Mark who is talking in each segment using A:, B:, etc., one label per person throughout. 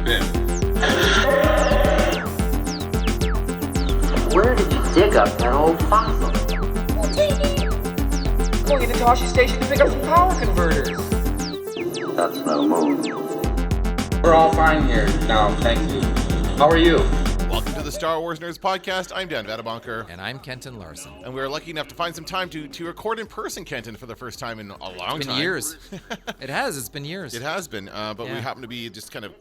A: bin.
B: Where did you dig up that old fossil?
C: Going into Toshi Station to pick up some power converters.
B: That's no move.
A: We're all fine here now, thank you. How are you?
D: Welcome to the Star Wars Nerds Podcast. I'm Dan Vadabonker.
E: And I'm Kenton Larson.
D: And we're lucky enough to find some time to record in person, Kenton, for the first time in a long time.
E: It's been years. It's been years.
D: It has been, but we happen to be just kind of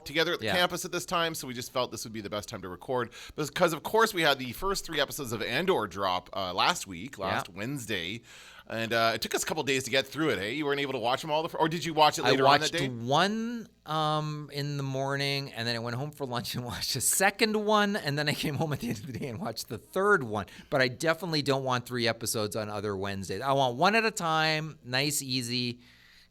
D: together at the campus at this time, so we just felt this would be the best time to record. Because, of course, we had the first 3 episodes of Andor drop last Wednesday. And it took us a couple days to get through it, hey? You weren't able to watch them all? Or did you watch it later on that day?
E: I watched one in the morning, and then I went home for lunch and watched the second one, and then I came home at the end of the day and watched the third one. But I definitely don't want 3 episodes on other Wednesdays. I want one at a time, nice, easy.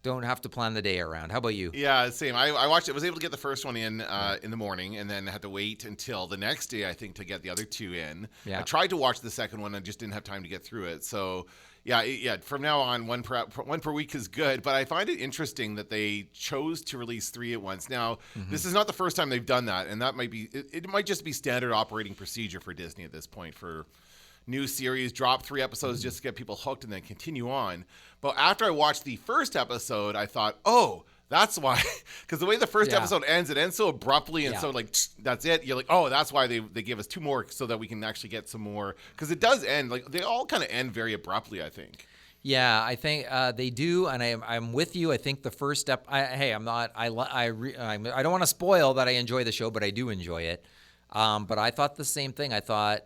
E: Don't have to plan the day around. How about you?
D: Yeah, same. I watched it. Was able to get the first one in the morning, and then had to wait until the next day, I think, to get the other 2 in. Yeah. I tried to watch the second one and just didn't have time to get through it. So, yeah. From now on, one per week is good. But I find it interesting that they chose to release 3 at once. Now, This is not the first time they've done that, and that might be it might just be standard operating procedure for Disney at this point for new series, drop 3 episodes just to get people hooked and then continue on. But after I watched the first episode, I thought, oh, that's why. Because the way the first episode ends, it ends so abruptly and so like, that's it. You're like, oh, that's why they gave us 2 more so that we can actually get some more. Because it does end, like they all kind of end very abruptly, I think.
E: Yeah, I think they do, and I'm with you. I think the first step. I don't want to spoil that I enjoy the show, but I do enjoy it. But I thought the same thing. I thought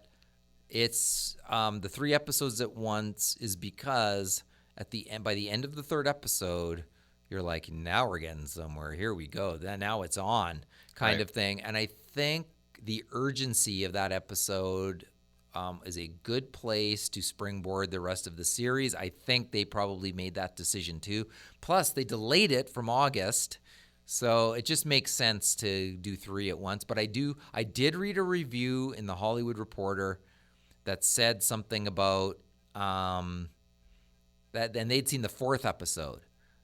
E: it's the 3 episodes at once is because at the end, by the end of the 3rd episode, you're like, now we're getting somewhere. Here we go. Then now it's on, kind of thing. And I think the urgency of that episode is a good place to springboard the rest of the series. I think they probably made that decision too. Plus, they delayed it from August. So it just makes sense to do 3 at once. But I did read a review in the Hollywood Reporter that said something about that, and they'd seen the 4th episode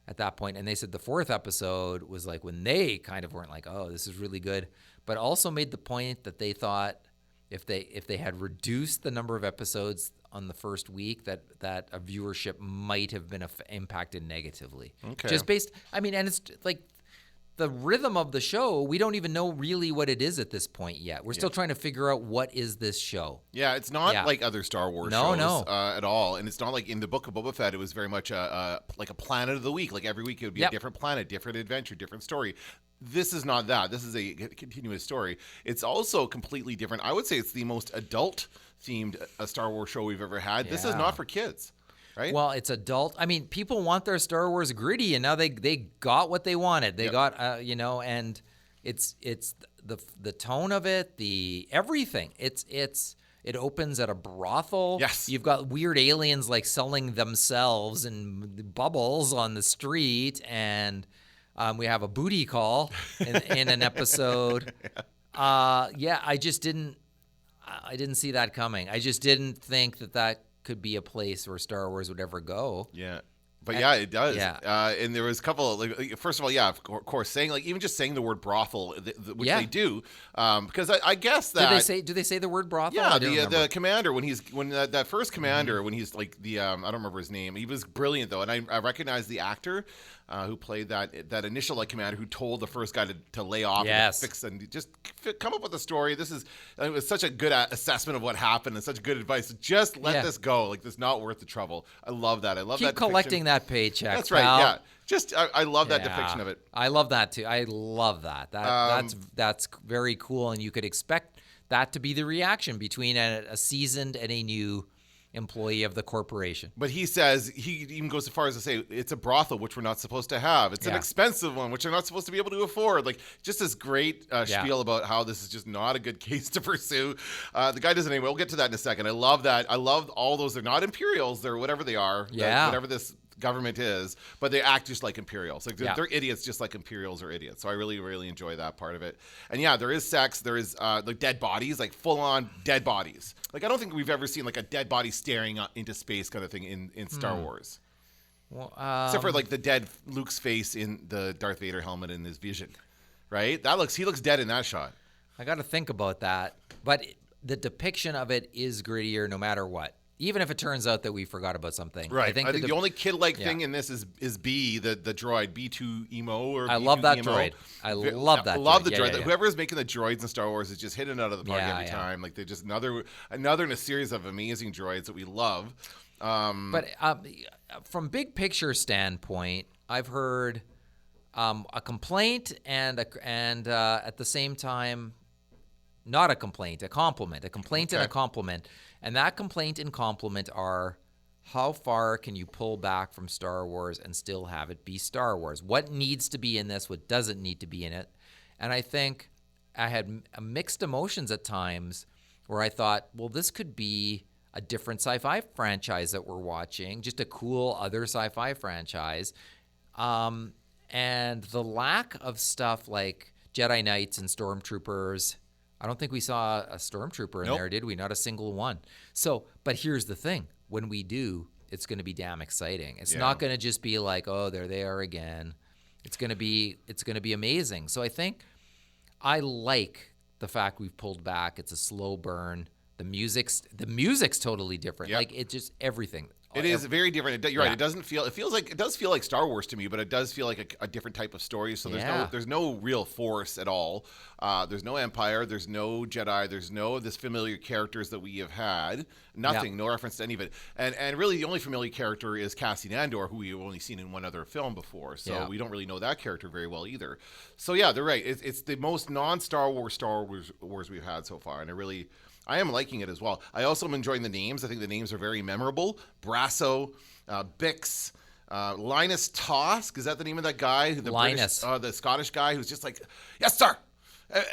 E: at that point, and they said the 4th episode was like when they kind of weren't like, oh, this is really good, but also made the point that they thought if they had reduced the number of episodes on the first week, that a viewership might have been impacted negatively.
D: Okay.
E: Just based, and it's like the rhythm of the show, we don't even know really what it is at this point yet. We're still trying to figure out what is this show.
D: Yeah, it's not like other Star Wars shows at all. And it's not like in the Book of Boba Fett, it was very much like a planet of the week. Like every week it would be a different planet, different adventure, different story. This is not that. This is a continuous story. It's also completely different. I would say it's the most adult-themed Star Wars show we've ever had. Yeah. This is not for kids. Right?
E: Well, it's adult. People want their Star Wars gritty, and now they got what they wanted. They got, and it's the tone of it, the everything. It opens at a brothel.
D: Yes.
E: You've got weird aliens like selling themselves in bubbles on the street, and we have a booty call in an episode. I didn't see that coming. I just didn't think that could be a place where Star Wars would ever go.
D: Yeah. But it does. Yeah. And there was a couple of, first of all, of course, saying even just saying the word brothel, which they do, because I guess that.
E: Do they say the word brothel?
D: Yeah. The commander, when that first commander, when he's like I don't remember his name. He was brilliant though. And I recognize the actor who played that initial commander who told the first guy to lay off and fix and just come up with a story. It was such a good assessment of what happened and such good advice. Just let this go. Like, this is not worth the trouble. I love that. I love that.
E: Keep collecting that paycheck.
D: That's right.
E: Pal.
D: Yeah. Just I love that depiction of it.
E: I love that too. I love that. That's very cool, and you could expect that to be the reaction between a seasoned and a new employee of the corporation.
D: But he says, he even goes so far as to say it's a brothel, which we're not supposed to have. It's an expensive one, which we're not supposed to be able to afford. Like, just this great spiel about how this is just not a good case to pursue. The guy doesn't anyway. We'll get to that in a second. I love that. I love all those. They're not Imperials. They're whatever they are. Whatever this government is, but they act just like Imperials. Like they're idiots, just like Imperials are idiots. So I really, really enjoy that part of it. And there is sex. There is like dead bodies, like full on dead bodies. Like, I don't think we've ever seen like a dead body staring into space kind of thing in Star Wars. Well, except for like the dead Luke's face in the Darth Vader helmet in his vision. right? He looks dead in that shot.
E: I got to think about that. But the depiction of it is grittier no matter what. Even if it turns out that we forgot about something.
D: Right. I think the only kid-like thing in this is B, the droid, B2 Emo or
E: I
D: B2
E: love that
D: Emo.
E: droid. I love that
D: I love
E: droid.
D: the droid.
E: Yeah.
D: Whoever is making the droids in Star Wars is just hitting it out of the park every
E: Yeah.
D: time. Like they're just another in a series of amazing droids that we love.
E: But from big picture standpoint, I've heard a complaint and at the same time, not a complaint, a compliment. A complaint and a compliment. And that complaint and compliment are, how far can you pull back from Star Wars and still have it be Star Wars? What needs to be in this? What doesn't need to be in it? And I think I had mixed emotions at times where I thought, well, this could be a different sci-fi franchise that we're watching, just a cool other sci-fi franchise. And the lack of stuff like Jedi Knights and Stormtroopers, I don't think we saw a Stormtrooper in there, did we? Not a single one. So, but here's the thing. When we do, it's going to be damn exciting. It's not going to just be like, oh, there they are again. It's going to be amazing. So I think I like the fact we've pulled back. It's a slow burn. The music's totally different.
D: Yep.
E: Like it's just everything.
D: It is very different. You're right. It does feel like Star Wars to me, but it does feel like a different type of story. So there's no real force at all. There's no Empire. There's no Jedi. There's no this familiar characters that we have had. Nothing. No reference to any of it. And really, the only familiar character is Cassian Andor, who we've only seen in one other film before. So we don't really know that character very well either. So yeah, they're right. It's the most non-Star Wars we've had so far, and I am liking it as well. I also am enjoying the names. I think the names are very memorable. Brasso, Bix, Linus Tosk. Is that the name of that guy?
E: Linus.
D: The Scottish guy who's just like, yes, sir.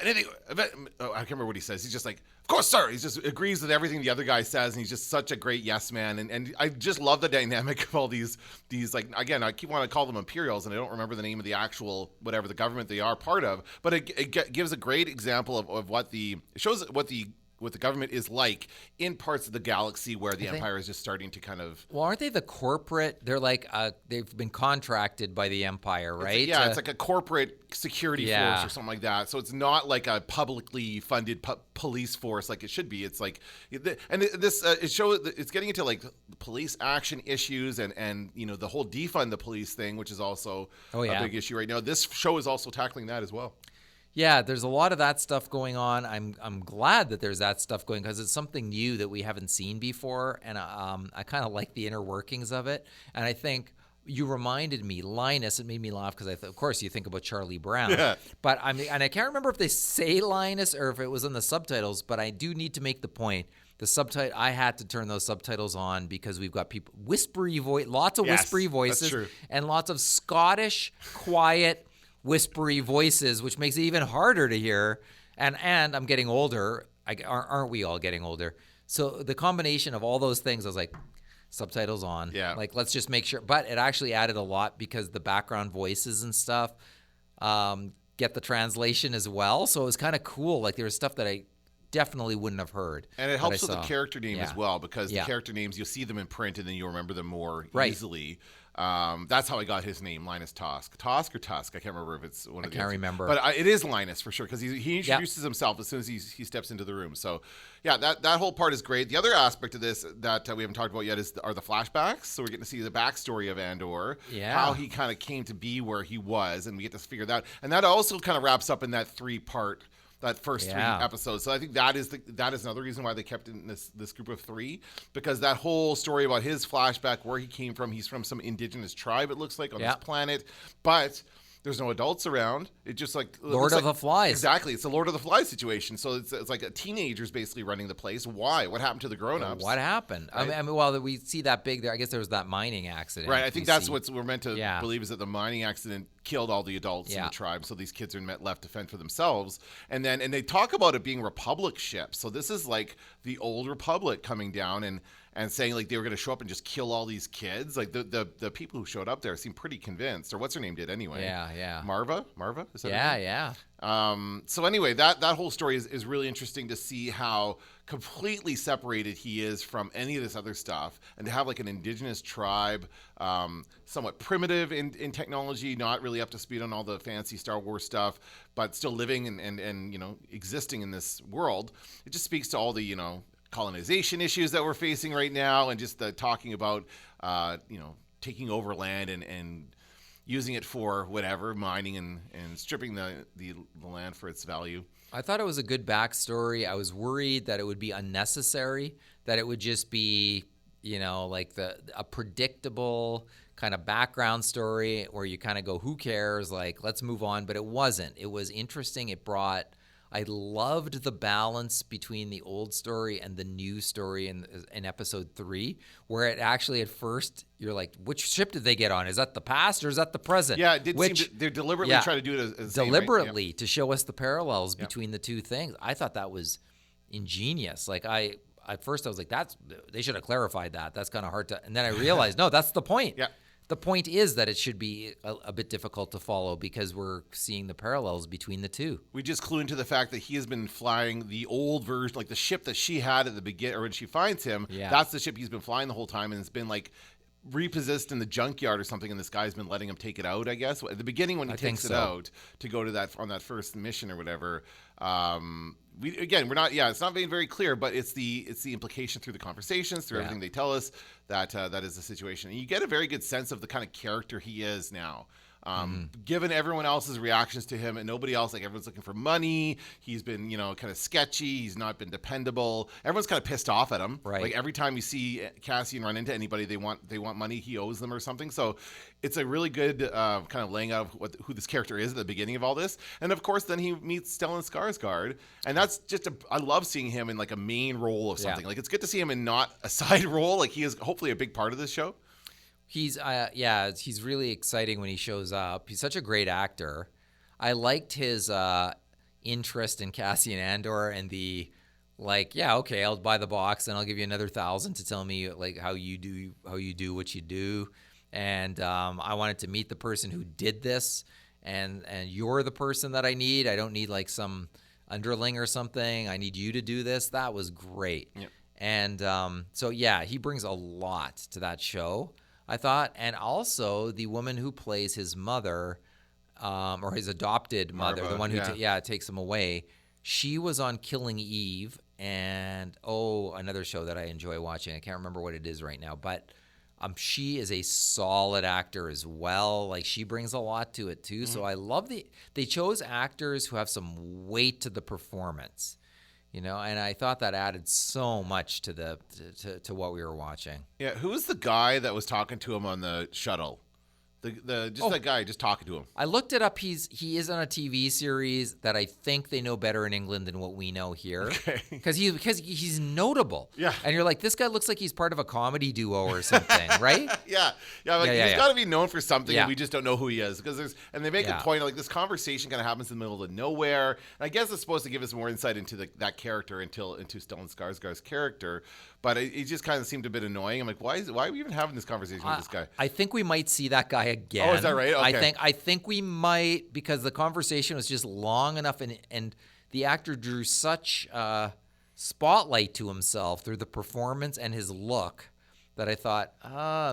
D: Anything. I can't remember what he says. He's just like, of course, sir. He just agrees with everything the other guy says, and he's just such a great yes man. And I just love the dynamic of all these like, again, I keep wanting to call them Imperials, and I don't remember the name of the actual whatever the government they are part of. But it gives a great example of what it shows what the government is like in parts of the galaxy where the Empire is just starting to kind of...
E: Well, aren't they the corporate? They're like, they've been contracted by the Empire, right?
D: It's like a corporate security force or something like that. So it's not like a publicly funded police force like it should be. It's like... it shows... It's getting into like police action issues and the whole defund the police thing, which is also a big issue right now. This show is also tackling that as well.
E: Yeah, there's a lot of that stuff going on. I'm glad that there's that stuff going because it's something new that we haven't seen before, and I kind of like the inner workings of it. And I think you reminded me, Linus. It made me laugh because of course you think about Charlie Brown. Yeah. But I can't remember if they say Linus or if it was in the subtitles. But I do need to make the point. I had to turn those subtitles on because we've got people whispery voice, lots of whispery voices, and lots of Scottish quiet. Whispery voices, which makes it even harder to hear. And I'm getting older. Aren't we all getting older? So the combination of all those things, I was like, subtitles on. Yeah. Like, let's just make sure. But it actually added a lot because the background voices and stuff get the translation as well. So it was kind of cool. Like, there was stuff that I definitely wouldn't have heard.
D: And it helps with the character name as well because the character names, you'll see them in print and then you'll remember them more easily. That's how I got his name, Linus Tosk. Tosk or Tusk? I can't remember if it's one of the... I can't remember. But it is Linus for sure because he introduces himself as soon as he steps into the room. So, yeah, that whole part is great. The other aspect of this that we haven't talked about yet are the flashbacks. So we're getting to see the backstory of Andor, how he kind of came to be where he was, and we get to figure that out. And that also kind of wraps up in that that first 3 episodes. So I think that is another reason why they kept in this group of 3, because that whole story about his flashback, where he came from, he's from some indigenous tribe, it looks like, on this planet. But there's no adults around. It just like
E: Lord of the Flies.
D: Exactly. It's the Lord of the Flies situation. So it's like a teenager's basically running the place. Why? What happened to the grown-ups?
E: What happened? Right? I mean, well, we see that big there. I guess there was that mining accident.
D: Right. I think that's what we're meant to believe is that the mining accident killed all the adults in the tribe. So these kids are left to fend for themselves. And they talk about it being Republic ships. So this is like the old Republic coming down. And and saying like they were going to show up and just kill all these kids. Like the people who showed up there seemed pretty convinced, or what's her name did anyway.
E: Yeah.
D: Marva, is that her name?
E: Yeah.
D: So anyway, that whole story is really interesting to see how completely separated he is from any of this other stuff, and to have like an indigenous tribe, somewhat primitive in technology, not really up to speed on all the fancy Star Wars stuff, but still living and you know, existing in this world. It just speaks to all the, you know, colonization issues that we're facing right now, and just the talking about you know, taking over land and using it for whatever, mining and stripping the land for its value.
E: I thought it was a good backstory. I was worried that it would be unnecessary, that it would just be, you know, like a predictable kind of background story where you kind of go, who cares? Like, let's move on. But it wasn't. It was interesting. I loved the balance between the old story and the new story in episode 3, where it actually at first you're like, which ship did they get on? Is that the past or is that the present?
D: Yeah, it did seem they're deliberately trying to do it as
E: deliberately to show us the parallels between the two things. I thought that was ingenious. Like at first I was like, they should have clarified that. That's kind of hard to, and then I realized, no, that's the point.
D: Yeah.
E: The point is that it should be a bit difficult to follow because we're seeing the parallels between the two.
D: We just clue into the fact that he has been flying the old version, like the ship that she had at the beginning, or when she finds him, that's the ship he's been flying the whole time, and it's been like repossessed in the junkyard or something, and this guy's been letting him take it out, I guess. At the beginning when he takes it out to go to that on that first mission or whatever, it's not being very clear, but it's the implication through the conversations, through everything they tell us, that is the situation. And you get a very good sense of the kind of character he is now. Given everyone else's reactions to him and nobody else, like everyone's looking for money. He's been, you know, kind of sketchy. He's not been dependable. Everyone's kind of pissed off at him. Right. Like every time you see Cassian run into anybody, they want money. He owes them or something. So it's a really good kind of laying out of who this character is at the beginning of all this. And of course, then he meets Stellan Skarsgård, and that's just I love seeing him in like a main role of something. Like it's good to see him in not a side role. Like he is hopefully a big part of this show.
E: He's he's really exciting when he shows up. He's such a great actor. I liked his interest in Cassian Andor and the like, okay, I'll buy the box and I'll give you another 1,000 to tell me like how you do what you do. And I wanted to meet the person who did this, and you're the person that I need. I don't need like some underling or something. I need you to do this. That was great. Yep. And he brings a lot to that show, I thought. And also the woman who plays his mother, or his adopted mother, Marva, the one who takes him away, she was on Killing Eve and another show that I enjoy watching. I can't remember what it is right now, but she is a solid actor as well. Like she brings a lot to it too. Mm-hmm. So I love they chose actors who have some weight to the performance. You know, and I thought that added so much to to what we were watching.
D: Yeah, who was the guy that was talking to him on the shuttle? That guy just talking to him.
E: I looked it up. He is on a TV series that I think they know better in England than what we know here. Okay. Because he's notable. Yeah. And you're like, this guy looks like he's part of a comedy duo or something, right?
D: He's got to be known for something, and we just don't know who he is. And they make a point like this conversation kind of happens in the middle of nowhere. And I guess it's supposed to give us more insight into that character, into Stellan Skarsgård's character. But it just kind of seemed a bit annoying. I'm like, why are we even having this conversation with this guy?
E: I think we might see that guy again.
D: Oh, is that right? Okay.
E: I think we might, because the conversation was just long enough, and the actor drew such spotlight to himself through the performance and his look that I thought,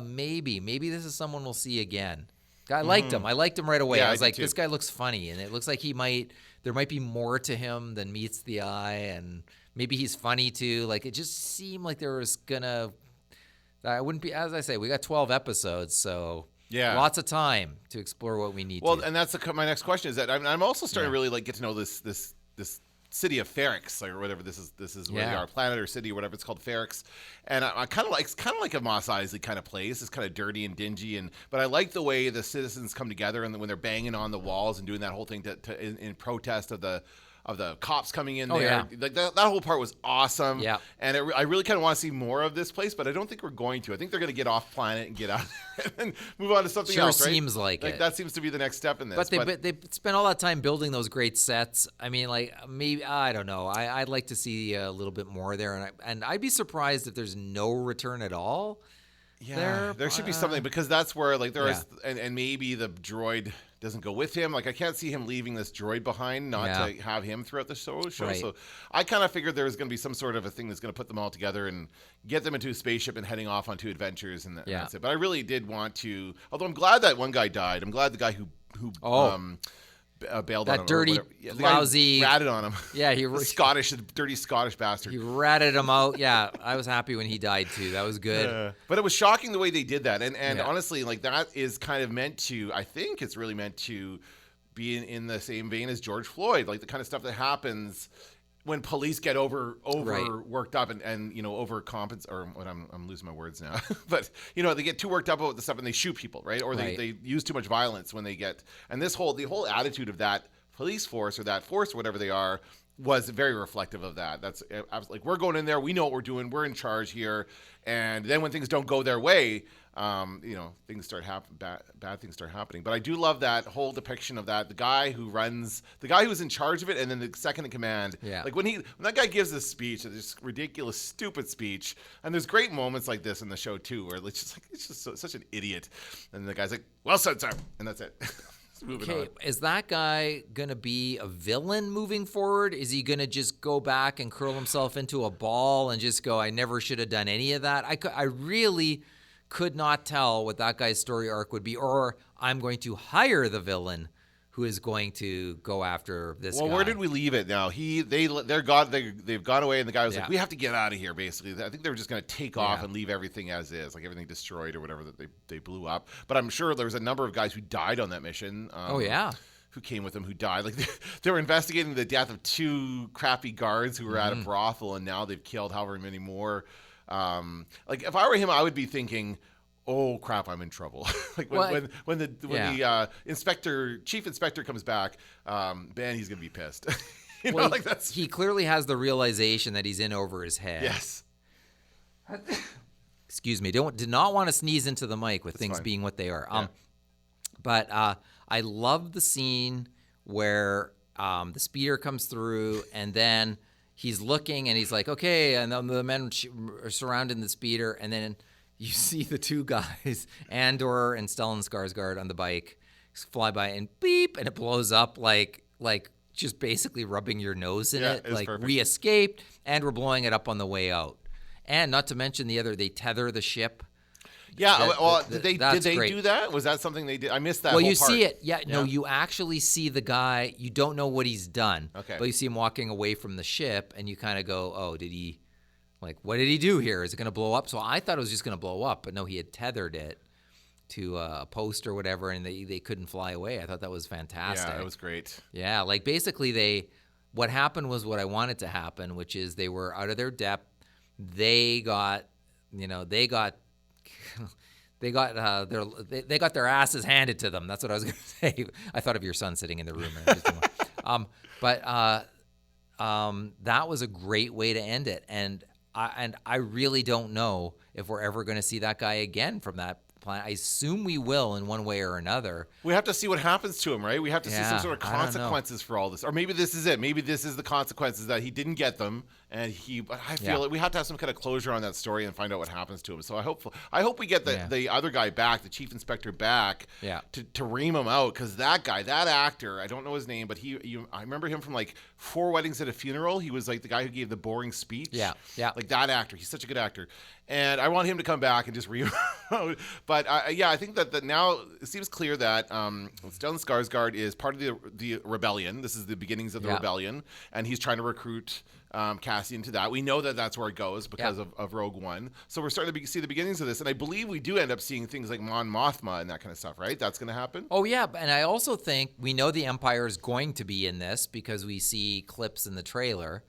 E: maybe this is someone we'll see again. I liked him. I liked him right away. I was like, this guy looks funny, and it looks like there might be more to him than meets the eye, and maybe he's funny too. Like it just seemed like there was I wouldn't be, as I say, we got 12 episodes, so lots of time to explore what we need to.
D: Well, and that's my next question is that I'm also starting to really like get to know this city of Ferrix, or whatever this is where they are, planet or city or whatever it's called, Ferrix. And I kind of like a Mos Eisley kind of place. It's kind of dirty and dingy, but I like the way the citizens come together and when they're banging on the walls and doing that whole thing in protest of the cops coming in
E: Oh,
D: there.
E: yeah.
D: Like that whole part was awesome.
E: Yeah.
D: And I really kind of want to see more of this place, but I don't think we're going to. I think they're going to get off planet and get out there and move on to something
E: Sure
D: else, right?
E: seems like it.
D: That seems to be the next step in this.
E: But they spent all that time building those great sets. I mean, like maybe I don't know. I'd like to see a little bit more there, and I'd be surprised if there's no return at all.
D: Yeah, there should be something, because that's where like there is, and maybe the droid doesn't go with him. Like I can't see him leaving this droid behind, not to have him throughout the show.
E: Right.
D: So I kind of figured there was going to be some sort of a thing that's going to put them all together and get them into a spaceship and heading off onto adventures, and that's it. But I really did want to. Although I'm glad that one guy died. I'm glad the guy who bailed on him.
E: That dirty, lousy,
D: ratted on him.
E: Yeah,
D: dirty Scottish bastard.
E: He ratted him out. Yeah, I was happy when he died too. That was good.
D: But it was shocking the way they did that, and honestly, like that is kind of meant to. I think it's really meant to be in the same vein as George Floyd, like the kind of stuff that happens when police get worked up and overcompensate, or what I'm losing my words now, but they get too worked up about the stuff and they shoot people, right? Or they use too much violence when they get, and the whole attitude of that police force or that force or whatever they are was very reflective of that. That's like, we're going in there, we know what we're doing, we're in charge here, and then when things don't go their way, things start bad things start happening. But I do love that whole depiction of that. The guy who's in charge of it, and then the second in command. Yeah. Like when that guy gives this speech, this ridiculous, stupid speech, and there's great moments like this in the show too, where it's just such an idiot, and the guy's like, "Well said, sir," and that's it.
E: Okay, is that guy gonna be a villain moving forward? Is he gonna just go back and curl himself into a ball and just go, "I never should have done any of that"? I really could not tell what that guy's story arc would be, or I'm going to hire the villain who is going to go after this guy.
D: Well, where did we leave it now? They've gone away, and the guy was like, "We have to get out of here." Basically, I think they were just going to take off and leave everything as is, like everything destroyed or whatever that they blew up. But I'm sure there was a number of guys who died on that mission. Who came with them who died. Like they were investigating the death of 2 crappy guards who were at a brothel, and now they've killed however many more. Like if I were him, I would be thinking, "Oh crap, I'm in trouble." Like when the chief inspector comes back, man, he's gonna be pissed.
E: He clearly has the realization that he's in over his head.
D: Yes.
E: Excuse me. Did not want to sneeze into the mic with things being what they are. But I love the scene where the speeder comes through, and then he's looking and he's like, "Okay," and then the men are surrounding the speeder, and then you see the 2 guys, Andor and Stellan Skarsgård, on the bike fly by, and beep, and it blows up like just basically rubbing your nose in it. Like, perfect. We escaped, and we're blowing it up on the way out. And not to mention they tether the ship.
D: Yeah, did they do that? Was that something they did? I missed that.
E: Well, you see it. Yeah, no, you actually see the guy. You don't know what he's done.
D: Okay.
E: But you see him walking away from the ship, and you kind of go, "Oh, did he? Like, what did he do here? Is it going to blow up?" So I thought it was just going to blow up, but no, he had tethered it to a post or whatever, and they couldn't fly away. I thought that was fantastic.
D: Yeah, it was great.
E: Yeah, like basically what happened was what I wanted to happen, which is they were out of their depth. They got their asses handed to them. That's what I was going to say. I thought of your son sitting in the room. But that was a great way to end it. And I really don't know if we're ever going to see that guy again from that planet. I assume we will in one way or another.
D: We have to see what happens to him, right? We have to see some sort of consequences for all this. Or maybe this is it. Maybe this is the consequences, that he didn't get them, and I feel like we have to have some kind of closure on that story and find out what happens to him. So I hope we get the other guy back, the chief inspector back, to ream him out, because that guy, that actor, I don't know his name, but I remember him from like 4 Weddings at a Funeral. He was like the guy who gave the boring speech.
E: Yeah.
D: Like that actor. He's such a good actor. And I want him to come back and just ream him out. But I think that now it seems clear that Stellan Skarsgård is part of the rebellion. This is the beginnings of the rebellion, and he's trying to recruit Cassian to that. We know that that's where it goes because of Rogue One. So we're starting to see the beginnings of this, and I believe we do end up seeing things like Mon Mothma and that kind of stuff, right? That's going to happen?
E: Oh, yeah, and I also think we know the Empire is going to be in this because we see clips in the trailer.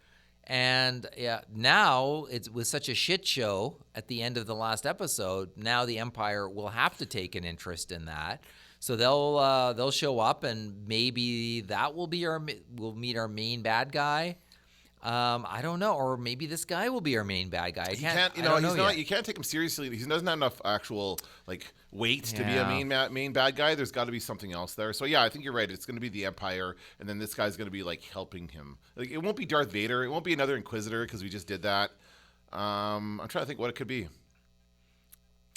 E: And now it was such a shit show at the end of the last episode. Now the Empire will have to take an interest in that. So they'll show up, and maybe that will be we'll meet our main bad guy. I don't know, or maybe this guy will be our main bad guy.
D: You can't take him seriously. He doesn't have enough actual weight to be a main bad guy. There's got to be something else there. So yeah, I think you're right. It's going to be the Empire, and then this guy's going to be helping him. It won't be Darth Vader. It won't be another Inquisitor because we just did that. I'm trying to think what it could be.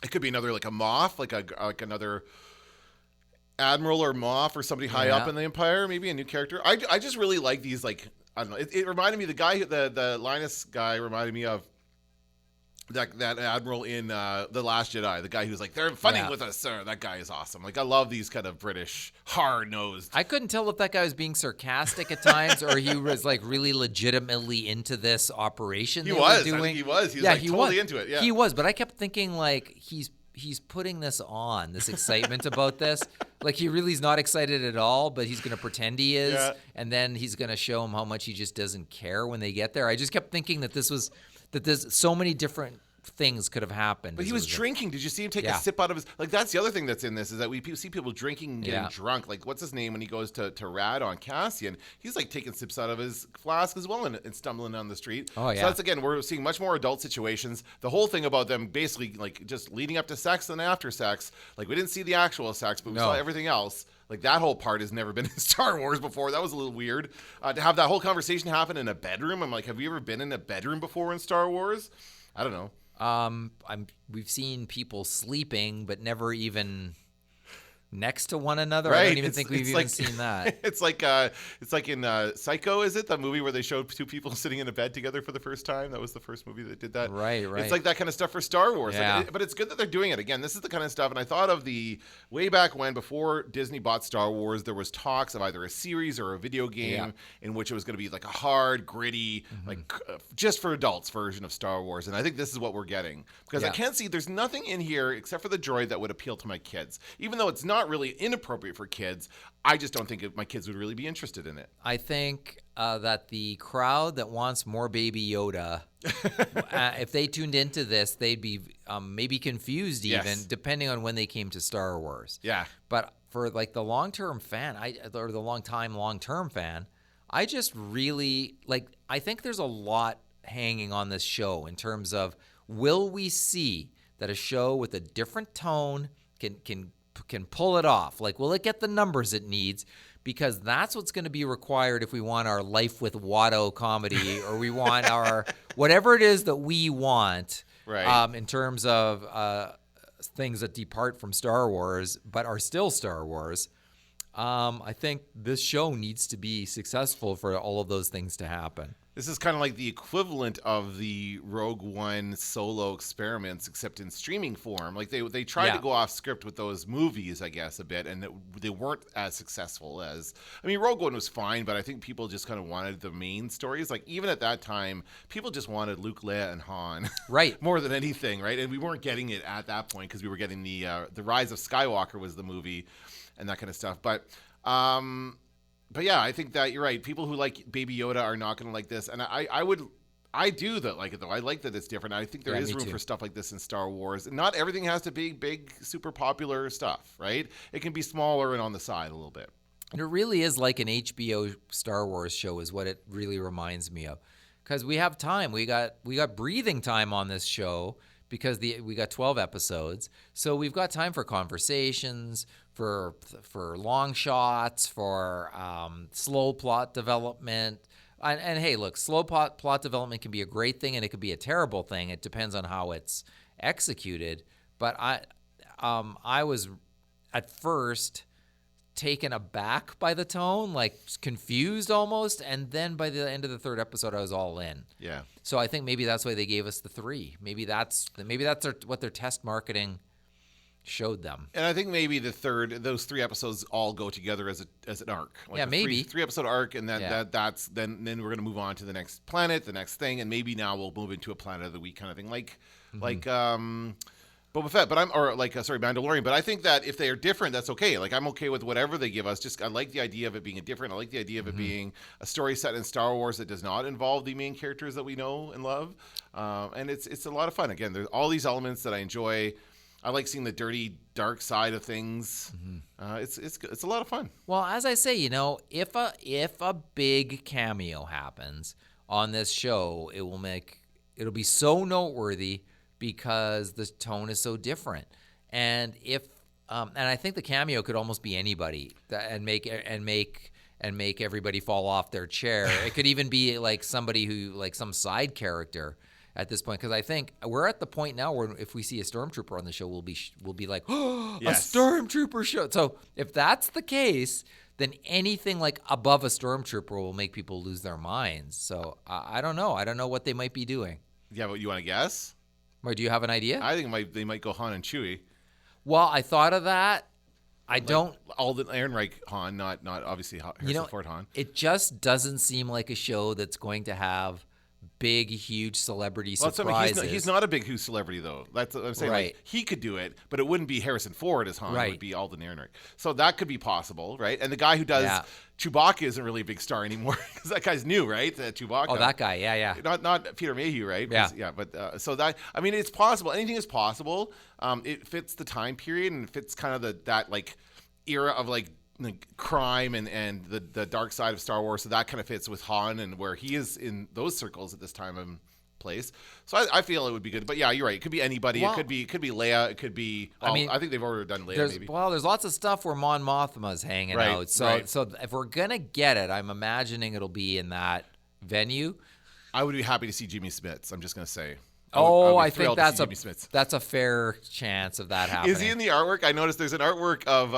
D: It could be another a Moff, another Admiral or Moff or somebody high up in the Empire. Maybe a new character. I just really like these I don't know. It reminded me, the Linus guy reminded me of that admiral in The Last Jedi. The guy who's they're funning with us, sir. That guy is awesome. I love these kind of British hard-nosed.
E: I couldn't tell if that guy was being sarcastic at times or he was really legitimately into this operation.
D: He was. I think he was. He was totally into it. Yeah,
E: he was. But I kept thinking he's putting this on, this excitement about this. He really is not excited at all, but he's going to pretend he is. Yeah. And then he's going to show him how much he just doesn't care when they get there. I just kept thinking that there's so many different things could have happened.
D: But he was drinking. Did you see him take a sip out of his... that's the other thing that's in this, is that we see people drinking and getting drunk. What's his name when he goes to Rad on Cassian? He's taking sips out of his flask as well and stumbling down the street.
E: Oh, yeah.
D: So that's, again, we're seeing much more adult situations. The whole thing about them basically just leading up to sex and after sex. We didn't see the actual sex, but we saw everything else. That whole part has never been in Star Wars before. That was a little weird. To have that whole conversation happen in a bedroom, I'm have you ever been in a bedroom before in Star Wars? I don't know.
E: We've seen people sleeping, but never even next to one another.
D: Right.
E: I don't even think we've even seen that.
D: It's like in Psycho, is it? The movie where they showed two people sitting in a bed together for the first time. That was the first movie that did that.
E: Right.
D: It's that kind of stuff for Star Wars.
E: Yeah.
D: But it's good that they're doing it. Again, this is the kind of stuff, and I thought of way back when, before Disney bought Star Wars, there was talks of either a series or a video game in which it was going to be a hard, gritty, just for adults version of Star Wars. And I think this is what we're getting. Because I can't see, there's nothing in here except for the droid that would appeal to my kids. Even though it's not really inappropriate for kids, I just don't think my kids would really be interested in it.
E: I think that the crowd that wants more Baby Yoda, if they tuned into this, they'd be maybe confused even, depending on when they came to Star Wars.
D: Yeah.
E: But for the long-term fan, or the long-term fan, I just really, I think there's a lot hanging on this show in terms of, will we see that a show with a different tone can pull it off? Will it get the numbers it needs? Because that's what's going to be required if we want our Life with Watto comedy, or we want our whatever it is that we want,
D: right?
E: In terms of things that depart from Star Wars but are still Star Wars. I think this show needs to be successful for all of those things to happen.
D: This is kind of like the equivalent of the Rogue One solo experiments, except in streaming form. They tried to go off script with those movies, I guess, a bit, and they weren't as successful as... Rogue One was fine, but I think people just kind of wanted the main stories. Even at that time, people just wanted Luke, Leia, and Han.
E: Right.
D: More than anything, right? And we weren't getting it at that point because we were getting the Rise of Skywalker was the movie and that kind of stuff. But yeah, I think that you're right. People who like Baby Yoda are not going to like this, and I do like it though. I like that it's different. I think there is room for stuff like this in Star Wars. And not everything has to be big, super popular stuff, right? It can be smaller and on the side a little bit.
E: And it really is like an HBO Star Wars show, is what it really reminds me of, because we have time. We got breathing time on this show because we got 12 episodes, so we've got time for conversations, for long shots, for slow plot development. And hey, look, slow plot development can be a great thing and it could be a terrible thing. It depends on how it's executed. But I was at first taken aback by the tone, confused almost, and then by the end of the third episode, I was all in.
D: Yeah.
E: So I think maybe that's why they gave us the 3. Maybe that's what their test marketing showed them.
D: And I think maybe those 3 episodes all go together as an arc.
E: Maybe
D: 3-episode arc, and then that's then we're going to move on to the next planet, the next thing, and maybe now we'll move into a Planet of the Week kind of thing, like Boba Fett, Mandalorian. But I think that if they are different, that's okay. I'm okay with whatever they give us. Just I like the idea of it being different. I like the idea of it being a story set in Star Wars that does not involve the main characters that we know and love. And it's a lot of fun. Again, there's all these elements that I enjoy. I like seeing the dirty, dark side of things. It's a lot of fun.
E: Well, as I say, if a big cameo happens on this show, it'll be so noteworthy because the tone is so different. And and I think the cameo could almost be anybody and make everybody fall off their chair. It could even be like somebody who, like some side character at this point, because I think we're at the point now where if we see a stormtrooper on the show, we'll be like, oh,
D: Yes.
E: a stormtrooper show. So if that's the case, then anything like above a stormtrooper will make people lose their minds. So I don't know. I don't know what they might be doing.
D: Yeah, but you want to guess?
E: Or do you have an idea?
D: I think they might go Han and Chewie.
E: Well, I thought of that. I don't.
D: Alden Ehrenreich Han, not obviously Harrison Ford Han.
E: It just doesn't seem like a show that's going to have big, huge celebrity surprises.
D: He's not a big huge celebrity though. That's what I'm saying.
E: Right.
D: Like, he could do it, but it wouldn't be Harrison Ford as Han.
E: Right.
D: It would be Alden Ehrenreich. So that could be possible, right? And the guy who does Chewbacca isn't really a big star anymore because that guy's new, right? Chewbacca.
E: Oh, that guy. Yeah.
D: Not Peter Mayhew, right?
E: Yeah.
D: But so that, I mean, it's possible. Anything is possible. It fits the time period and it fits kind of that like era of like crime and the dark side of Star Wars. So that kind of fits with Han and where he is in those circles at this time and place. So I feel it would be good. But yeah, you're right. It could be anybody.
E: Well,
D: it could be Leia. It could be. I think they've already done Leia. Maybe.
E: Well, there's lots of stuff where Mon Mothma's hanging out. So if we're gonna get it, I'm imagining it'll be in that venue.
D: I would be happy to see Jimmy Smits. I'm just gonna say.
E: I think that's a fair chance of that happening.
D: Is he in the artwork? I noticed there's an artwork of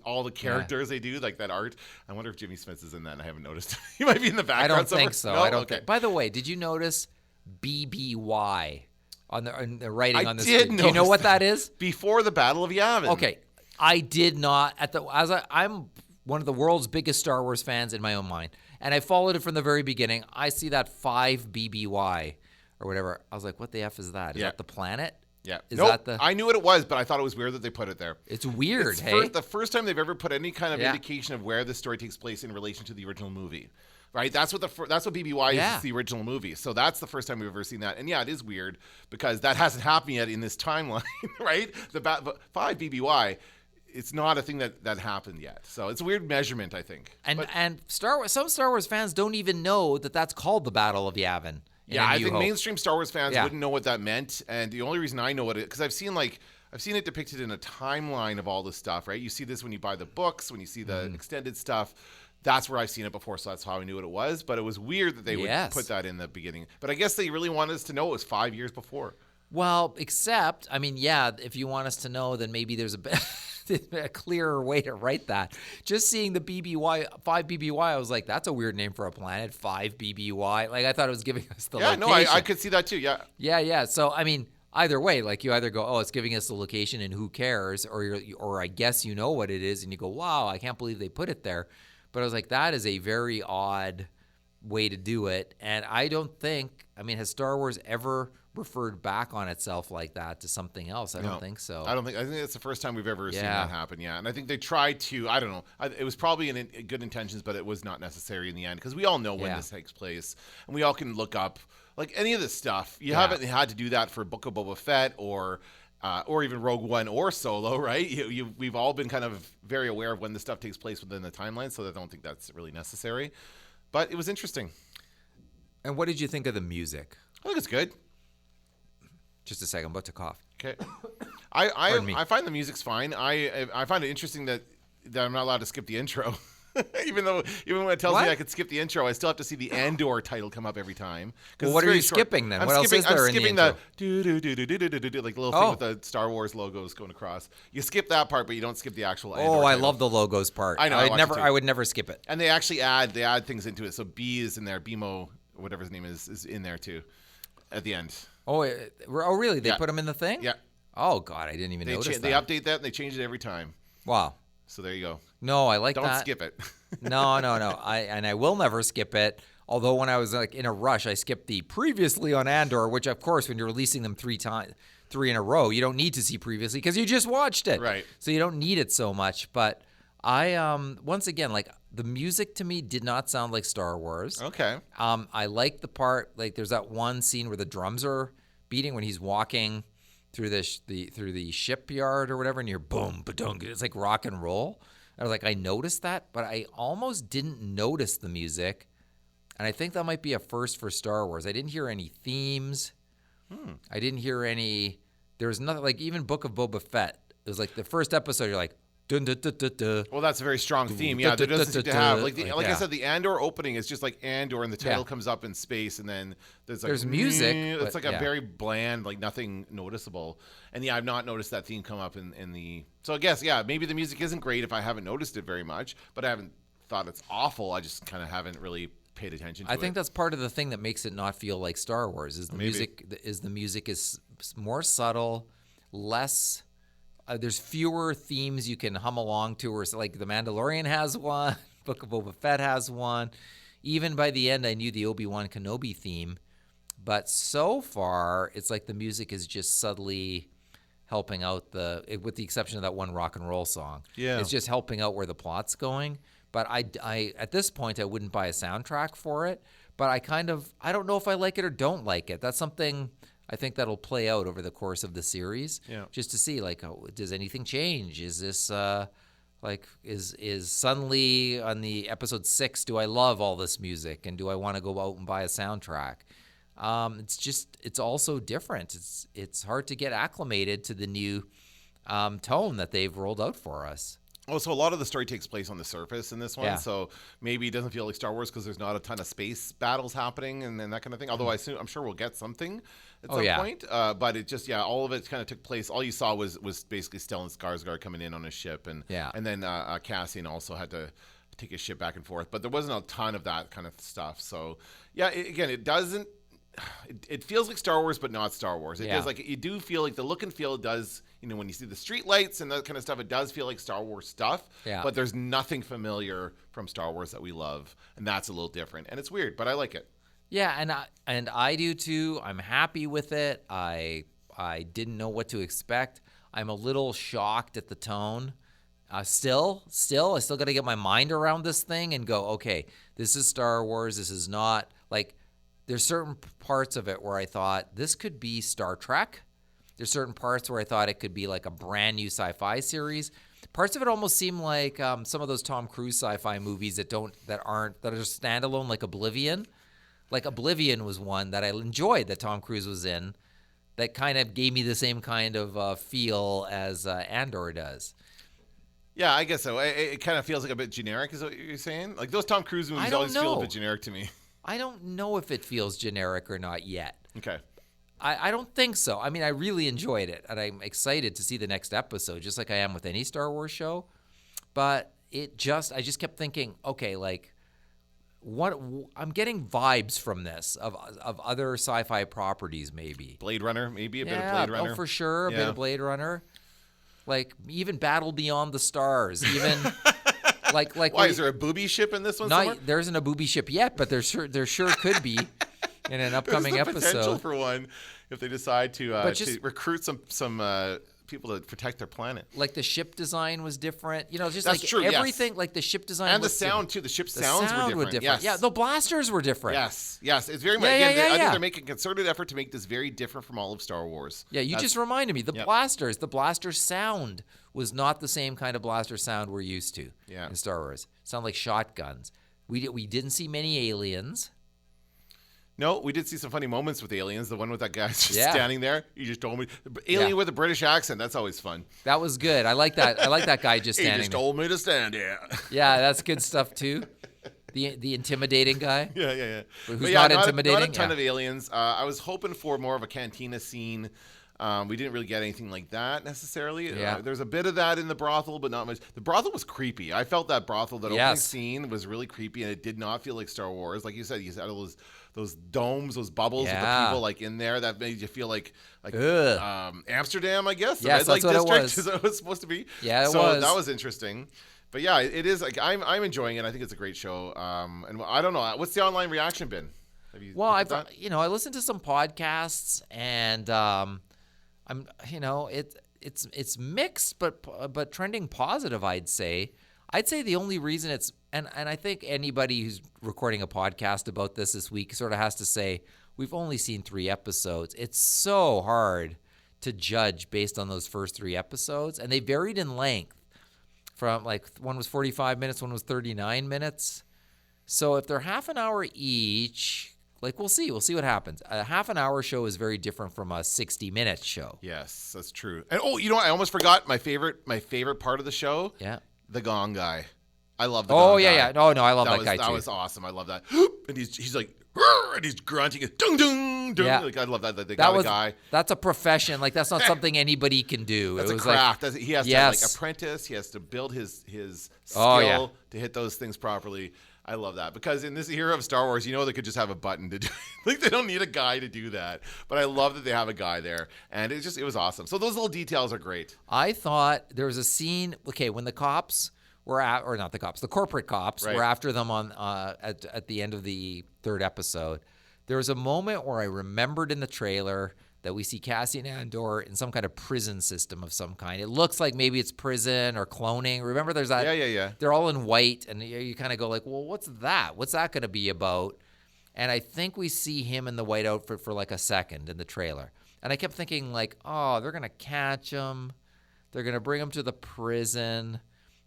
D: all the characters they do, like that art. I wonder if Jimmy Smits is in that. And I haven't noticed. He might be in the background.
E: I don't
D: somewhere.
E: think so.
D: No?
E: I don't
D: Okay.
E: think. By the way, did you notice BBY on the writing on the
D: did
E: screen? Do you know what that is?
D: Before the Battle of Yavin.
E: Okay, I did not I'm one of the world's biggest Star Wars fans in my own mind, and I followed it from the very beginning. I see that 5 BBY or whatever. I was like, what the F is that? Is that the planet?
D: Yeah.
E: Is
D: nope,
E: that the?
D: I knew what it was, but I thought it was weird that they put it there.
E: It's weird.
D: It's
E: hey,
D: the first time they've ever put any kind of indication of where the story takes place in relation to the original movie. Right, that's what BBY is. It's the original movie, so that's the first time we've ever seen that. And yeah, it is weird because that hasn't happened yet in this timeline, right? The 5 BBY, it's not a thing that happened yet. So it's a weird measurement, I think.
E: And Star Wars, some Star Wars fans don't even know that that's called the Battle of Yavin.
D: Yeah, I think mainstream Star Wars fans wouldn't know what that meant, and the only reason I know what it because I've seen it depicted in a timeline of all this stuff, right? You see this when you buy the books, when you see the extended stuff. That's where I've seen it before, so that's how I knew what it was. But it was weird that they would put that in the beginning. But I guess they really wanted us to know it was 5 years before.
E: Well, except, I mean, yeah, if you want us to know, then maybe there's a clearer way to write that. Just seeing the BBY, 5 BBY, I was like, that's a weird name for a planet, 5 BBY. Like, I thought it was giving us the location.
D: Yeah, no, I could see that too, yeah.
E: Yeah. So, I mean, either way, like you either go, oh, it's giving us the location and who cares, or I guess you know what it is, and you go, wow, I can't believe they put it there. But I was like, that is a very odd way to do it. And I don't think, has Star Wars ever referred back on itself like that to something else? I don't think so.
D: I think it's the first time we've ever seen that happen, yeah. And I think they tried to, I don't know, it was probably in good intentions, but it was not necessary in the end because we all know when this takes place. And we all can look up, like any of this stuff. You haven't had to do that for Book of Boba Fett or even Rogue One or Solo, right? We've all been kind of very aware of when this stuff takes place within the timeline, so I don't think that's really necessary. But it was interesting.
E: And what did you think of the music?
D: I think it's good.
E: Just a second, I'm about to cough.
D: Okay. I find the music's fine. I find it interesting that I'm not allowed to skip the intro. even when it tells me I could skip the intro, I still have to see the Andor title come up every time.
E: Well, what are you skipping then? What else is there in the intro?
D: I'm skipping like the little thing with the Star Wars logos going across. You skip that part, but you don't skip the actual Andor title.
E: I love the logos part.
D: I know.
E: I would never skip it.
D: And they actually add things into it. So B is in there. BMO, whatever his name is in there too, at the end.
E: Oh, really? They put them in the thing?
D: Yeah.
E: Oh God, I didn't even notice that.
D: They update that and they change it every time.
E: Wow.
D: So there you go.
E: No, I like that.
D: Don't skip it.
E: No. I will never skip it. Although when I was like in a rush, I skipped the previously on Andor, which of course when you're releasing them 3 in a row, you don't need to see previously because you just watched it.
D: Right.
E: So you don't need it so much. But I once again, like the music to me did not sound like Star Wars.
D: Okay.
E: I like the part, like there's that one scene where the drums are beating when he's walking through through the shipyard or whatever, and you're boom, ba-dunk. It's like rock and roll. I was like, I noticed that, but I almost didn't notice the music, and I think that might be a first for Star Wars. I didn't hear any themes. I didn't hear any. There was nothing like even Book of Boba Fett. It was like the first episode. You're like. Dun, dun, dun, dun, dun.
D: Well, that's a very strong theme. Yeah, there doesn't seem to have like I
E: yeah.
D: said, the Andor opening is just like Andor, and the title comes up in space, and then there's
E: music.
D: It's
E: but,
D: like a very bland, like nothing noticeable. And yeah, I've not noticed that theme come up in the. So I guess maybe the music isn't great if I haven't noticed it very much, but I haven't thought it's awful. I just kind of haven't really paid attention to it.
E: I think that's part of the thing that makes it not feel like Star Wars is the music. The music is more subtle, less. There's fewer themes you can hum along to, or like The Mandalorian has one, Book of Boba Fett has one. Even by the end, I knew the Obi-Wan Kenobi theme, but so far, it's like the music is just subtly helping out with the exception of that one rock and roll song. Yeah, it's just helping out where the plot's going. But I at this point, I wouldn't buy a soundtrack for it. But I don't know if I like it or don't like it. That's something. I think that'll play out over the course of the series, just to see like, does anything change? Is this is suddenly on the episode 6? Do I love all this music, and do I want to go out and buy a soundtrack? It's also different. It's hard to get acclimated to the new tone that they've rolled out for us.
D: Oh, so a lot of the story takes place on the surface in this one, so maybe it doesn't feel like Star Wars because there's not a ton of space battles happening and that kind of thing. Although I'm sure we'll get something at some point. But it just all of it kind of took place. All you saw was basically Stellan Skarsgård coming in on a ship, and then Cassian also had to take his ship back and forth. But there wasn't a ton of that kind of stuff. So it doesn't. It feels like Star Wars, but not Star Wars. It does, like, you do feel like the look and feel does, when you see the street lights and that kind of stuff, it does feel like Star Wars stuff. Yeah. But there's nothing familiar from Star Wars that we love, and that's a little different. And it's weird, but I like it.
E: Yeah, and I do too. I'm happy with it. I didn't know what to expect. I'm a little shocked at the tone. Still, I still got to get my mind around this thing and go, okay, this is Star Wars. This is not like. There's certain parts of it where I thought this could be Star Trek. There's certain parts where I thought it could be like a brand new sci-fi series. Parts of it almost seem like some of those Tom Cruise sci-fi movies that are standalone, like Oblivion. Like Oblivion was one that I enjoyed that Tom Cruise was in, that kind of gave me the same kind of feel as Andor does.
D: Yeah, I guess so. It kind of feels like a bit generic, is what you're saying? Like those Tom Cruise movies always feel a bit generic to me.
E: I don't know if it feels generic or not yet.
D: Okay.
E: I don't think so. I mean, I really enjoyed it, and I'm excited to see the next episode, just like I am with any Star Wars show. But I just kept thinking, okay, like, what I'm getting vibes from this of other sci-fi properties, maybe.
D: Blade Runner, maybe a bit of Blade Runner.
E: Oh, for sure, a bit of Blade Runner. Like even Battle Beyond the Stars, even. Like
D: why is there a booby ship in this one?
E: There isn't a booby ship yet, but there sure could be in an upcoming
D: There's
E: episode.
D: Potential for one if they decide to recruit some people to protect their planet.
E: Like the ship design was different, just
D: That's
E: like
D: true,
E: everything.
D: Yes.
E: Like the ship design
D: and the sound too. The ship sounds were different. Yes.
E: Yeah, the blasters were different.
D: Yes, it's very much. I think they're making a concerted effort to make this very different from all of Star Wars.
E: Yeah, just reminded me the blaster sound was not the same kind of blaster sound we're used to in Star Wars. Sound like shotguns. We didn't see many aliens.
D: No, we did see some funny moments with aliens. The one with that guy just standing there. You just told me. Alien with a British accent. That's always fun.
E: That was good. I like that. I like that guy just standing there.
D: He just told me to stand here.
E: Yeah, that's good stuff too. The intimidating guy.
D: Yeah.
E: Who's not intimidating.
D: Not a ton of aliens. I was hoping for more of a cantina scene. We didn't really get anything like that necessarily.
E: Yeah.
D: There's a bit of that in the brothel, but not much. The brothel was creepy. I felt that opening scene was really creepy, and it did not feel like Star Wars. Like you said all those domes, those bubbles with the people like in there that made you feel like Amsterdam, I guess. The red light district is what it was supposed to be.
E: Yeah,
D: so that was interesting. But yeah, it is like I'm enjoying it. I think it's a great show. And I don't know, what's the online reaction been?
E: I listened to some podcasts, and it's mixed, but trending positive. I'd say the only reason it's and I think anybody who's recording a podcast about this week sort of has to say we've only seen 3 episodes. It's so hard to judge based on those first 3 episodes, and they varied in length. From like one was 45 minutes, one was 39 minutes. So if they're half an hour each, like we'll see what happens. A half an hour show is very different from a 60-minute show.
D: Yes, that's true. And you know what? I almost forgot my favorite part of the show.
E: Yeah.
D: The gong guy. I love the gong guy.
E: Yeah. No, I love that guy too.
D: That was awesome. I love that. And he's like, and he's grunting, dung dung dung.
E: Yeah.
D: Like I love that. The guy.
E: That's a profession. Like that's not something anybody can do.
D: That's
E: it was
D: a craft.
E: Like,
D: he has to like apprentice. He has to build his skill to hit those things properly. I love that because in this era of Star Wars, they could just have a button to do. Like they don't need a guy to do that. But I love that they have a guy there, and it was awesome. So those little details are great.
E: I thought there was a scene. Okay, when the cops were the corporate cops were after them on at the end of the 3rd episode. There was a moment where I remembered in the trailer that we see Cassie and Andor in some kind of prison system of some kind. It looks like maybe it's prison or cloning. Remember there's that?
D: Yeah.
E: They're all in white, and you kind of go like, well, what's that? What's that going to be about? And I think we see him in the white outfit for like a second in the trailer. And I kept thinking like, oh, they're going to catch him. They're going to bring him to the prison.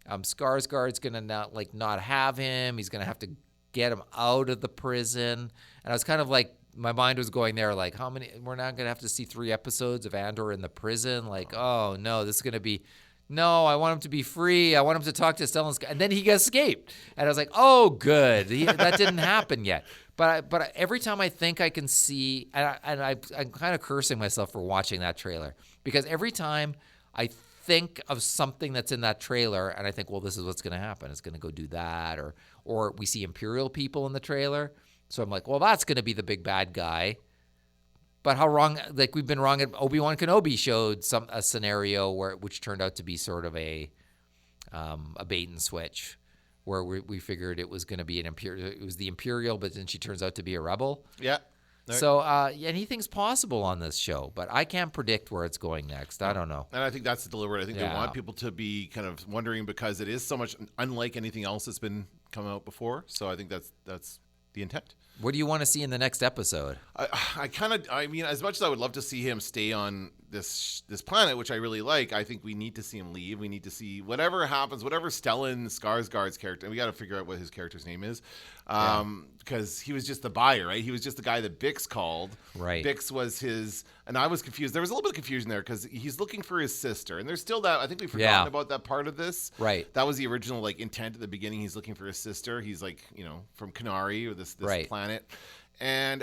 E: Skarsgård's going to not have him. He's going to have to get him out of the prison. And I was kind of like, my mind was going there, like, how many? We're not going to have to see 3 episodes of Andor in the prison. Like, oh, no, this is going to be, no, I want him to be free. I want him to talk to Stellan Skarsgård. And then he escaped. And I was like, oh, good. That didn't happen yet. But every time I think I can see, and I'm kind of cursing myself for watching that trailer, because every time I think of something that's in that trailer and I think, well, this is what's going to happen. It's going to go do that. Or we see Imperial people in the trailer. So I'm like, well, that's going to be the big bad guy. But how wrong, like we've been wrong. Obi-Wan Kenobi showed a scenario which turned out to be sort of a bait and switch, where we figured it was going to be it was the Imperial, but then she turns out to be a rebel.
D: Yeah.
E: So anything's possible on this show, but I can't predict where it's going next. I don't know.
D: And I think that's deliberate. I think they want people to be kind of wondering because it is so much unlike anything else that's been coming out before. So I think that's the intent.
E: What do you want to see in the next episode?
D: I mean, as much as I would love to see him stay on this planet, which I really like, I think we need to see him leave. We need to see whatever happens, whatever Stellan Skarsgård's character, and we got to figure out what his character's name is, because he was just the buyer, right? He was just the guy that Bix called.
E: Right.
D: Bix was his, and I was confused. There was a little bit of confusion there because he's looking for his sister, and there's still that. I think we've forgotten about that part of this.
E: Right.
D: That was the original intent at the beginning. He's looking for his sister. He's from Kenari or this planet. And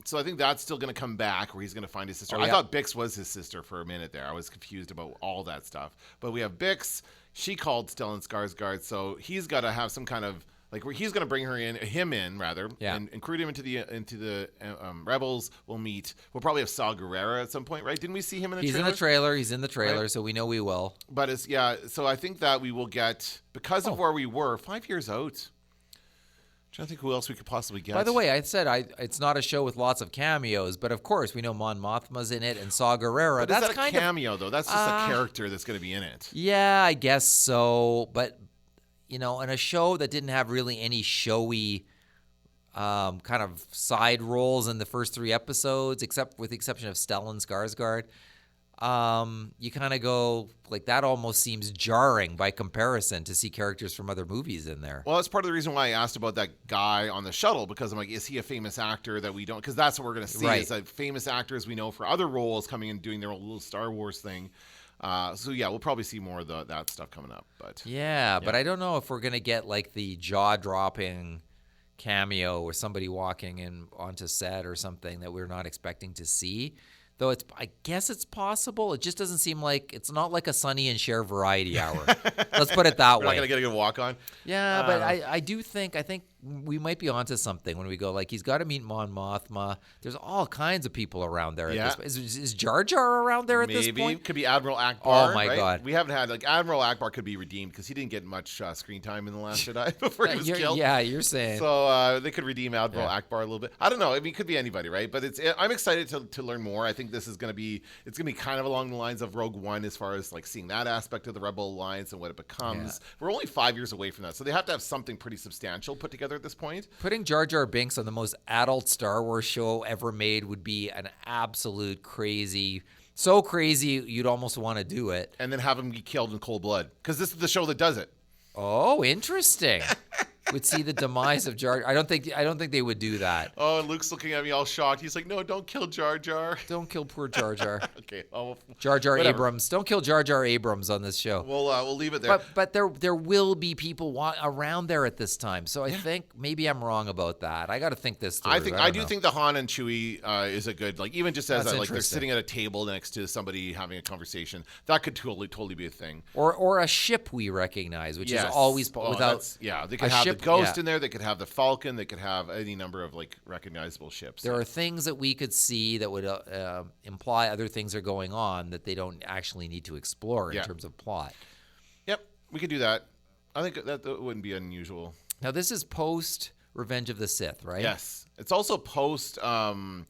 D: so I think that's still going to come back where he's going to find his sister. I thought Bix was his sister for a minute there. I was confused about all that stuff. But we have Bix. She called Stellan Skarsgård, so he's got to have some kind of where he's going to bring him in, and recruit him into the Rebels. We'll probably have Saw Gerrera at some point, right? Didn't we see him in the trailer?
E: He's in the trailer, right? So we know we will.
D: But so I think that we will get, because of where we were 5 years out. I think who else we could possibly get.
E: By the way, I said it's not a show with lots of cameos, but of course we know Mon Mothma's in it and Saw Gerrera.
D: But that's kind of a cameo, though. That's just a character that's going to be in it.
E: Yeah, I guess so. But in a show that didn't have really any showy kind of side roles in the first 3 episodes, with the exception of Stellan Skarsgård, you kind of go that almost seems jarring by comparison to see characters from other movies in there.
D: Well, that's part of the reason why I asked about that guy on the shuttle, because I'm like, is he a famous actor that we don't? Because that's what we're going to see is that famous actors we know for other roles coming and doing their own little Star Wars thing. So we'll probably see more of that stuff coming up. But
E: but I don't know if we're going to get the jaw-dropping cameo or somebody walking in onto set or something that we're not expecting to see. Though I guess it's possible. It just doesn't seem it's not like a Sonny and Cher variety hour. Let's put it that way.
D: We're not going to get a good walk on.
E: Yeah, but I think we might be onto something when we go he's got to meet Mon Mothma. There's all kinds of people around there. At this point. Is Jar Jar around there at this point?
D: Maybe. Could be Admiral Akbar.
E: Oh, my God.
D: We haven't had, Admiral Akbar could be redeemed because he didn't get much screen time in The Last Jedi before he was killed.
E: Yeah, you're saying.
D: So they could redeem Admiral Akbar a little bit. I don't know. I mean, it could be anybody, right? But I'm excited to learn more. I think this is going to be, kind of along the lines of Rogue One as far as seeing that aspect of the Rebel Alliance and what it becomes. Yeah. We're only 5 years away from that. So they have to have something pretty substantial put together at this point.
E: Putting Jar Jar Binks on the most adult Star Wars show ever made would be an absolute crazy So crazy, you'd almost want to do it.
D: And then have him be killed in cold blood. Because this is the show that does it.
E: Oh, interesting. Would see the demise of Jar. I don't think they would do that.
D: Oh, Luke's looking at me all shocked. He's like, "No, don't kill Jar Jar.
E: Don't kill poor Jar Jar."
D: Okay.
E: Jar Jar
D: whatever.
E: Abrams. Don't kill Jar Jar Abrams on this show.
D: We'll leave it there.
E: But there will be people around there at this time. So I think maybe I'm wrong about that. I got to think this through.
D: I do think the Han and Chewie is a good, like, even just as
E: That's
D: like they're
E: interesting.
D: sitting at a table next to somebody having a conversation. That could totally be a thing.
E: Or a ship we recognize, which
D: Yes.
E: is always
D: Oh,
E: without.
D: they could
E: a
D: have
E: ship,
D: the Ghost
E: yeah.
D: in there. They could have the Falcon. They could have any number of like recognizable ships.
E: There are things that we could see that would imply other things are going on that they don't actually need to explore in terms of plot.
D: Yep, we could do that. I think that wouldn't be unusual.
E: Now this is post Revenge of the Sith, right?
D: Yes, it's also post post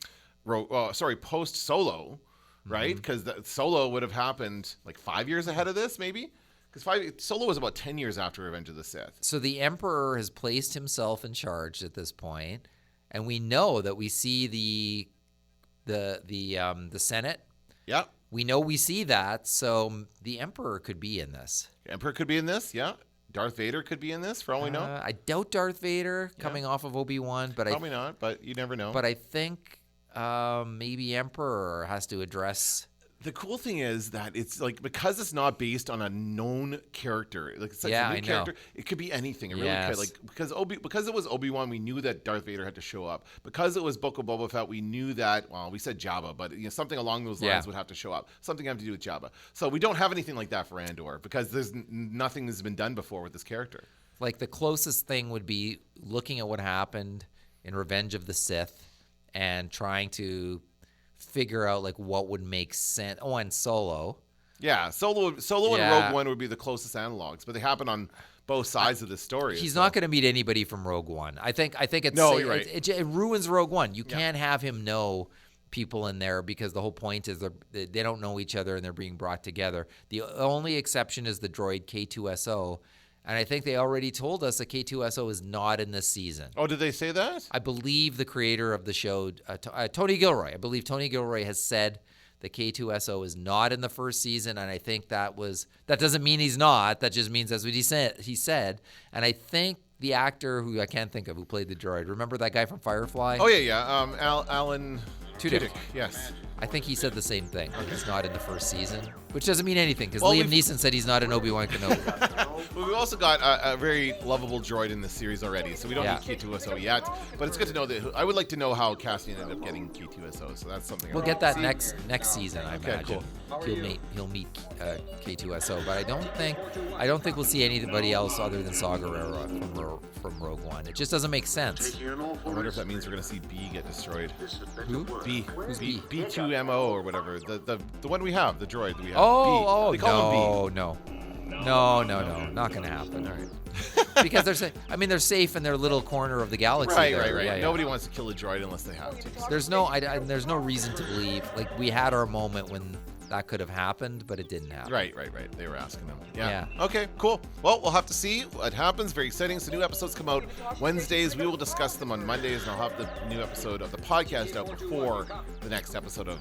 D: Solo, right? Because Solo would have happened like 5 years ahead of this, maybe. Because Solo was about 10 years after Revenge of the Sith.
E: So the Emperor has placed himself in charge at this point, and we know that we see the Senate.
D: Yeah.
E: We know we see that, so the Emperor could be in this.
D: Emperor could be in this, yeah. Darth Vader could be in this, for all we know.
E: I doubt Darth Vader coming off of Obi-Wan, but
D: Probably not, but you never know.
E: But I think maybe Emperor has to address.
D: The cool thing is that it's like, because it's not based on a known character, like it's like
E: Yeah,
D: a new
E: I know.
D: character, it could be anything. It really could. Like because it was Obi-Wan, we knew that Darth Vader had to show up. Because it was Book of Boba Fett, we knew that, well, we said Jabba, but something along those lines would have to show up. Something having to do with Jabba. So we don't have anything like that for Andor because there's nothing has been done before with this character.
E: Like the closest thing would be looking at what happened in Revenge of the Sith and trying to figure out like what would make sense. Oh, and Solo.
D: Yeah, Solo and Rogue One would be the closest analogs, but they happen on both sides of the story.
E: He's not going to meet anybody from Rogue One. I think it's
D: No, you're right.
E: it ruins Rogue One. You can't have him know people in there because the whole point is they don't know each other and they're being brought together. The only exception is the droid K2SO. And I think they already told us that K2SO is not in this season.
D: Oh, did they say that?
E: I believe the creator of the show, Tony Gilroy, has said that K2SO is not in the first season, and I think that doesn't mean he's not. That just means that's what he said. And I think the actor who I can't think of who played the droid, remember that guy from Firefly?
D: Oh yeah. Alan
E: Tudyk.
D: Yes.
E: I think he said the same thing. He's not in the first season, which doesn't mean anything because
D: Well,
E: Liam Neeson said he's not in Obi-Wan Kenobi.
D: Well, we've also got a very lovable droid in this series already, so we don't need K2SO yet. But it's good to know that. I would like to know how Cassian ended up getting K2SO, so that's something.
E: We'll get that next season, I
D: Okay,
E: imagine.
D: cool.
E: He'll meet K2SO, but I don't think we'll see anybody else other than Saw Gerrera from Rogue One. It just doesn't make sense.
D: I wonder if that means we're going to see B get destroyed.
E: Who?
D: B.
E: Who's B?
D: B2MO or whatever. The one we have, the droid that we have.
E: Oh,
D: B. They call him B.
E: no, not gonna happen. All right. Because they're safe in their little corner of the galaxy.
D: Right.
E: there. Yeah.
D: Nobody wants to kill a droid unless they have to.
E: There's no reason to believe. Like we had our moment when that could have happened, but it didn't happen.
D: Right. They were asking them. Yeah. Okay, cool. Well, we'll have to see what happens. Very exciting. So new episodes come out Wednesdays. We will discuss them on Mondays, and I'll have the new episode of the podcast out before the next episode of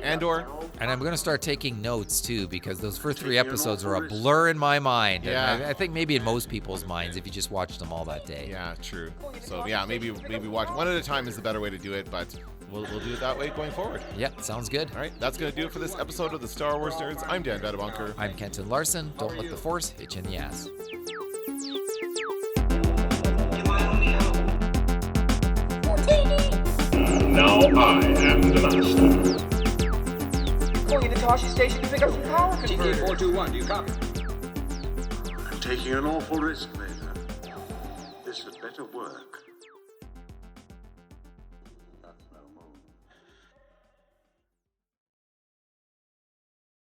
D: Andor.
E: And I'm going to start taking notes too, because those first 3 episodes are a blur in my mind.
D: Yeah.
E: And I think maybe in most people's minds if you just watched them all that day.
D: Yeah, true. So yeah, maybe watch one at a time is the better way to do it, but we'll do it that way going forward.
E: Yeah, sounds good.
D: All right, that's going to do it for this episode of the Star Wars Nerds. I'm Dan Badabunker.
E: I'm Kenton Larson. Don't let the Force hit you in the ass.
F: Now I am the master.
C: Going into Toshi Station to pick up some power converters.
A: TK-421, do you copy?
B: I'm taking an awful risk, Vader. This had better work.